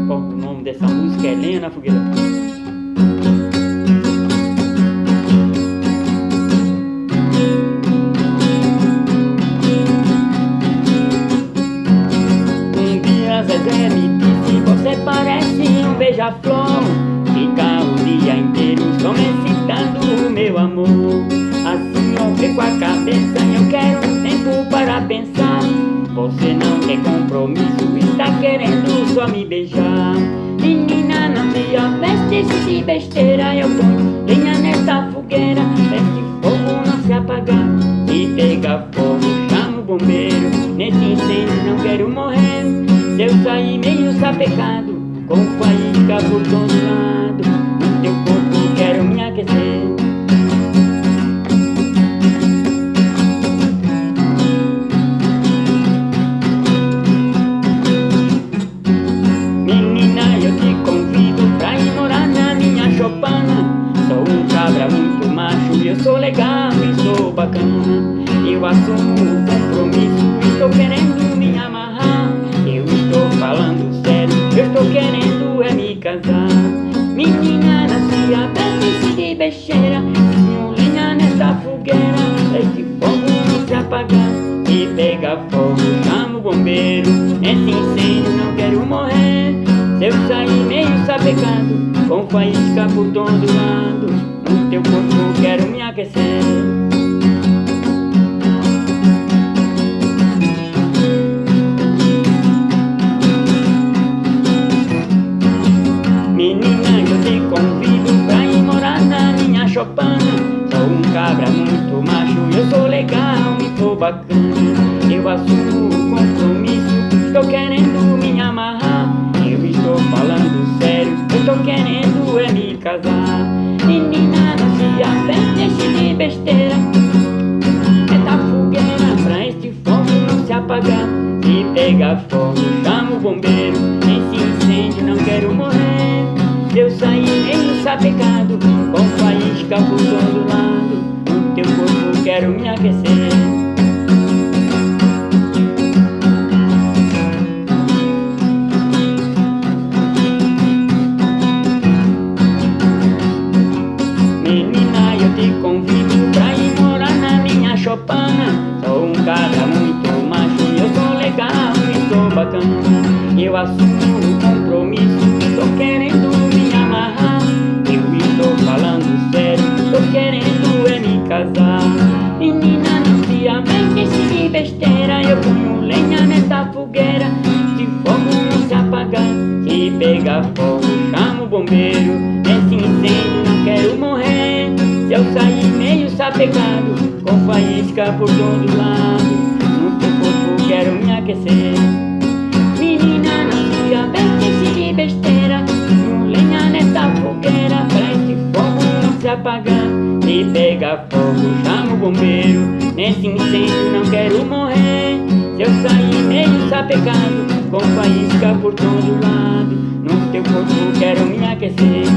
Bom, o nome dessa música é Lenha na Fogueira. Um dia Zezé me disse: você parece um beija-flor, fica o dia inteiro só me excitando, meu amor. Assim eu fico a cabeça e eu quero tempo para pensar. Você não tem compromisso, está querendo só me beijar. Menina, não se aveste de besteira, eu ponho lenha nessa fogueira. Este fogo não se apagar e pega fogo, chama o bombeiro. Nesse incêndio não quero morrer. Se eu sair meio sapecado, com faísca por todo lado, no teu corpo quero me aquecer. Sou um cabra muito macho, eu sou legal e sou bacana. Eu assumo o compromisso, estou querendo me amarrar. Eu estou falando sério, eu estou querendo é me casar. Menina, não se aveste de besteira, tenho lenha nessa fogueira. Esse fogo não se apagar e pega fogo, chama o bombeiro. Nesse incêndio não quero morrer. Se eu sair meio sapecado, com faísca por todo lado, no teu corpo quero me aquecer. Menina, eu te convido pra ir morar na minha chopana. Sou um cabra muito macho, eu sou legal e sou bacana. Eu assumo o compromisso, estou querendo me amarrar. Eu estou falando sério, eu estou querendo é me casar. Menina, não se aveste de besteira, essa fogueira pra este fogo não se apagar. Se pega fogo, chama o bombeiro. Nesse incêndio não quero morrer. Se eu sair meio sapecado, com faísca por todo lado, no teu corpo quero me aquecer. Menina, eu te convido pra ir morar na minha chopana. Sou um cara muito macho, eu sou legal e sou bacana. Eu assumo o compromisso, estou querendo me amarrar. Eu estou falando sério, estou querendo é me casar. Menina, não se aveste de besteira, eu ponho lenha nessa fogueira. Se fogo não se apagar, se pegar fogo, chama o bombeiro. Nesse incêndio não quero morrer. Se eu sair meio sapecado, com faísca por todo lado, no teu corpo quero me aquecer. Menina, não se aveste de besteira, ponho lenha nessa fogueira. Pra este fogo não se apagar, se pegar fogo, chama o bombeiro. Nesse incêndio não quero morrer. Se eu sair meio sapecado, com faísca por todo lado, no teu corpo quero me aquecer.